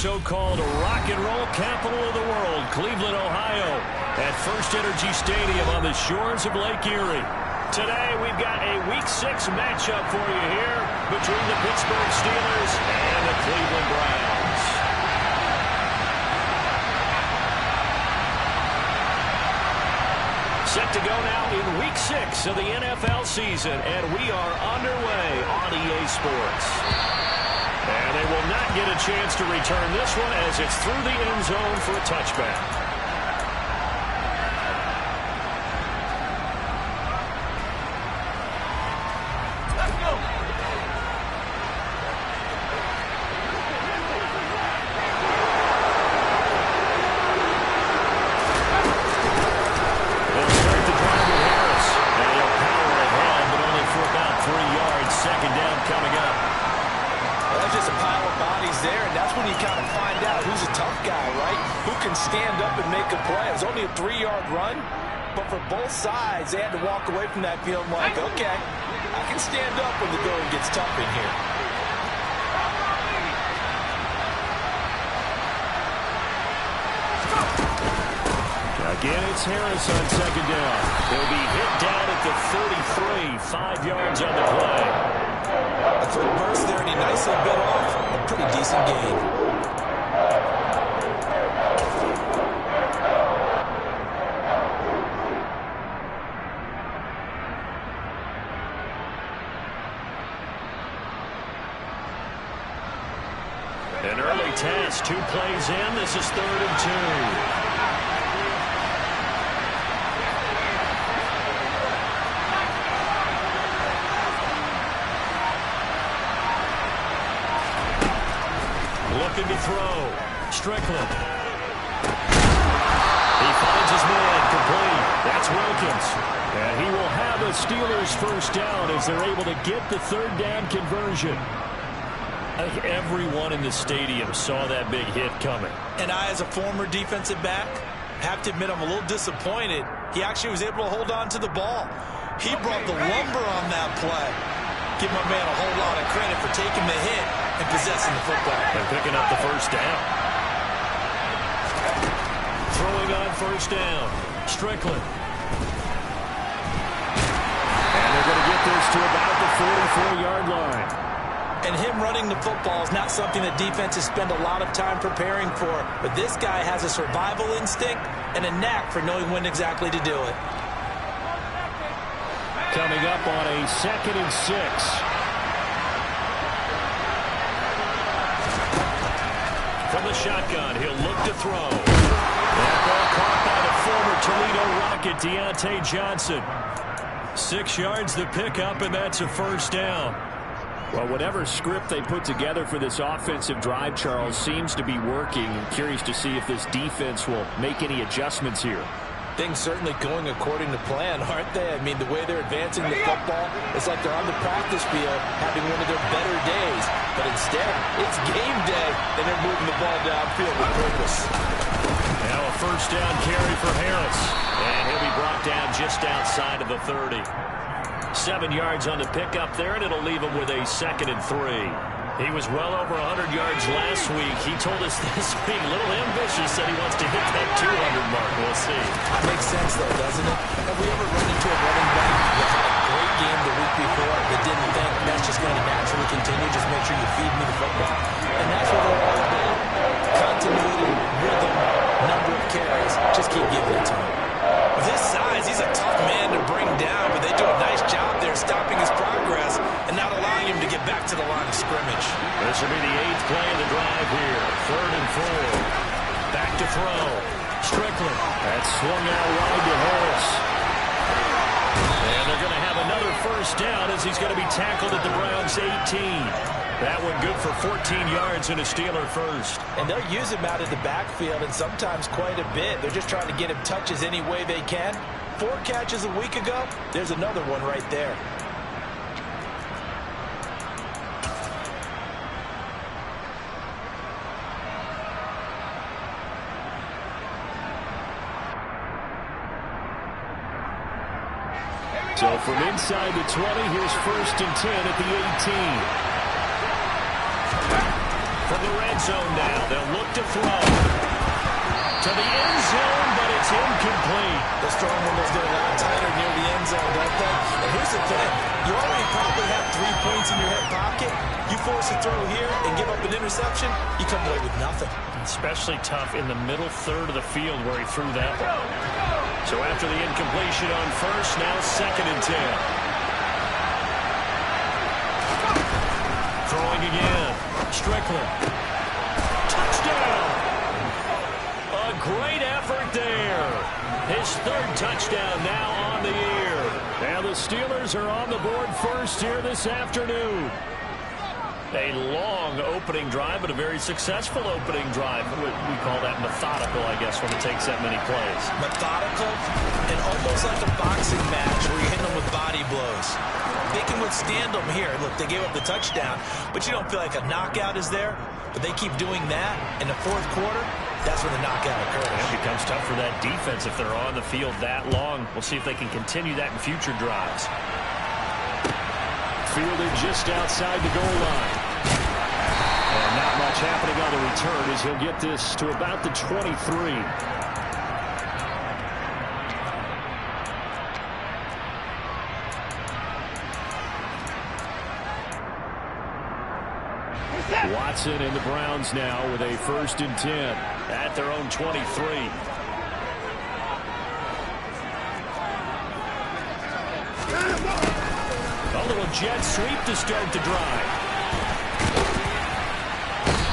so-called rock and roll capital of the world, Cleveland, Ohio, at First Energy Stadium on the shores of Lake Erie. Today, we've got a Week 6 matchup for you here between the Pittsburgh Steelers and the Cleveland Browns. Set to go now in Week 6 of the NFL season, and we are underway on EA Sports. And they will not get a chance to return this one as it's through the end zone for a touchback. Sides, they had to walk away from that field like, okay, I can stand up when the going gets tough in here. Again, it's Harris on second down. He'll be hit down at the 33, 5 yards on the play. A quick burst there, and he nicely bit off a pretty decent gain. An early test, 2 plays in. This is 3rd and 2. Looking to throw. Strickland. He finds his man, complete. That's Wilkins. And he will have a Steelers first down as they're able to get the 3rd down conversion. I think everyone in the stadium saw that big hit coming. And I, as a former defensive back, have to admit I'm a little disappointed. He actually was able to hold on to the ball. He brought the lumber on that play. Give my man a whole lot of credit for taking the hit and possessing the football. And picking up the first down. Throwing on first down. Strickland. And they're going to get this to about the 44-yard line. And him running the football is not something that defenses spend a lot of time preparing for. But this guy has a survival instinct and a knack for knowing when exactly to do it. Coming up on a 2nd and 6. From the shotgun, he'll look to throw. That ball caught by the former Toledo Rocket, Deontay Johnson. 6 yards the pickup, and that's a first down. Well, whatever script they put together for this offensive drive, Charles, seems to be working. I'm curious to see if this defense will make any adjustments here. Things certainly going according to plan, aren't they? I mean, the way they're advancing the football, it's like they're on the practice field having one of their better days. But instead, it's game day, and they're moving the ball downfield with purpose. Now a first down carry for Harris. And he'll be brought down just outside of the 30. 7 yards on the pickup there, and it'll leave him with a 2nd and 3. He was well over 100 yards last week. He told us this week, a little ambitious, that he wants to hit that 200 mark. We'll see. That makes sense, though, doesn't it? Have we ever run into a running back that had a great game the week before that didn't think that's just going to naturally continue? Just make sure you feed me the football. And that's what they're all about. Continuity, rhythm, number of carries. Just keep giving it to him. With his size, he's a tough man to bring down, but they do a nice job there stopping his progress and not allowing him to get back to the line of scrimmage. This will be the 8th play of the drive here. 3rd and 4. Back to throw. Strickland. That's swung out wide to Harris. And they're going to have another first down as he's going to be tackled at the Browns' 18. That one good for 14 yards and a Steeler first. And they'll use him out of the backfield, and sometimes quite a bit. They're just trying to get him touches any way they can. 4 catches a week ago. There's another one right there. So from inside the 20, here's 1st and 10 at the 18. From the red zone now. They'll look to throw. To the end zone, but it's incomplete. Those throwing windows get a lot tighter near the end zone, don't they? And here's the thing. You already probably have 3 points in your hip pocket. You force a throw here and give up an interception, you come away with nothing. Especially tough in the middle third of the field where he threw that one. So after the incompletion on first, now 2nd and 10. Throwing again. Strickland. Touchdown! A great effort there. His 3rd touchdown now on the year. And the Steelers are on the board first here this afternoon. A long opening drive, but a very successful opening drive. We call that methodical, I guess, when it takes that many plays. Methodical and almost like a boxing match where you're hitting them with body blows. They can withstand them here. Look, they gave up the touchdown, but you don't feel like a knockout is there. But they keep doing that in the 4th quarter. That's when the knockout occurs. It becomes tough for that defense if they're on the field that long. We'll see if they can continue that in future drives. Fielded just outside the goal line. And not much happening on the return as he'll get this to about the 23. Watson and the Browns now with a 1st and 10 at their own 23. A little jet sweep to start the drive.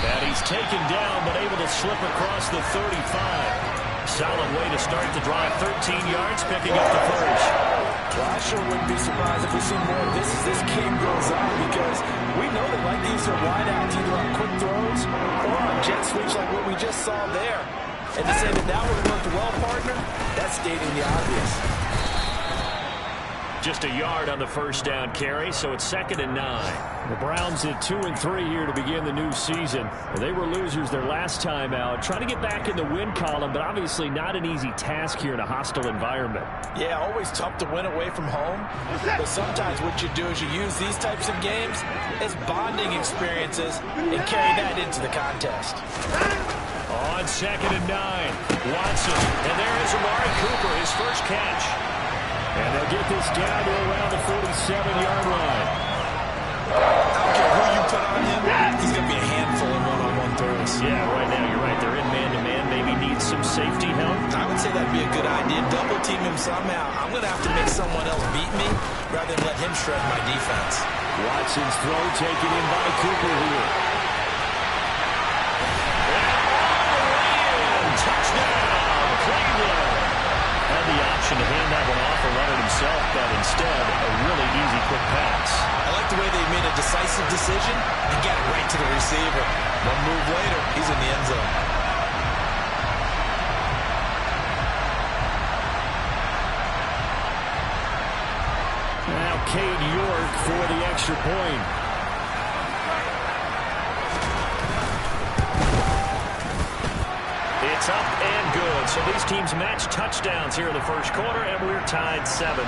And he's taken down but able to slip across the 35. Solid way to start the drive. 13 yards, picking up the first. Well, I sure wouldn't be surprised if we see more of this as this game goes on, because we know they like to use their wideouts either on quick throws or on jet sweeps like what we just saw there. And to say that that would have worked well, partner, that's stating the obvious. Just a yard on the first down carry, so it's 2nd and 9. The Browns at 2 and 3 here to begin the new season. They were losers their last time out, trying to get back in the win column, but obviously not an easy task here in a hostile environment. Yeah, always tough to win away from home, but sometimes what you do is you use these types of games as bonding experiences and carry that into the contest. On 2nd and 9, Watson, and there is Amari Cooper, his first catch. And they'll get this down to around the 47-yard line. I don't care who you put on him, he's going to be a handful in one-on-one throws. Yeah, right now, you're right. They're in man-to-man. Maybe needs some safety help. I would say that'd be a good idea. Double team him somehow. I'm going to have to make someone else beat me rather than let him shred my defense. Watson's throw taken in by Cooper here. And touchdown, Cleveland. Had the option to hand that one off or run it himself, but instead, a really easy quick pass. I like the way they made a decisive decision and got it right to the receiver. One move later, he's in the end zone. Now Cade York for the extra point. It's up and good. So these teams match touchdowns here in the first quarter, and we're tied 7-7.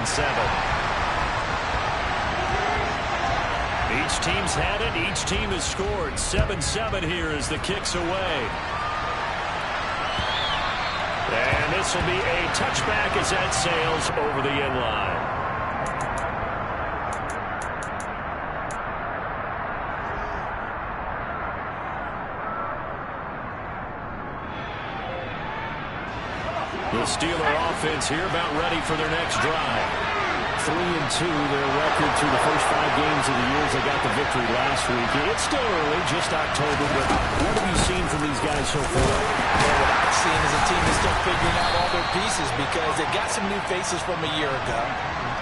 Each team's had it. Each team has scored. 7-7 here as the kick's away. And this will be a touchback as that sails over the end line. The Steeler offense here about ready for their next drive. 3-2, their record through the first 5 games of the year as they got the victory last week. It's still early, just October, but what have you seen from these guys so far? Well, what I've seen is a team that's still figuring out all their pieces because they've got some new faces from a year ago,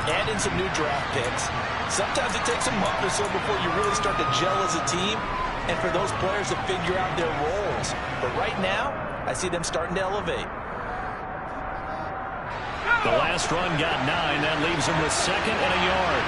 add in some new draft picks. Sometimes it takes a month or so before you really start to gel as a team and for those players to figure out their roles. But right now, I see them starting to elevate. The last run got 9. That leaves them with 2nd and a yard.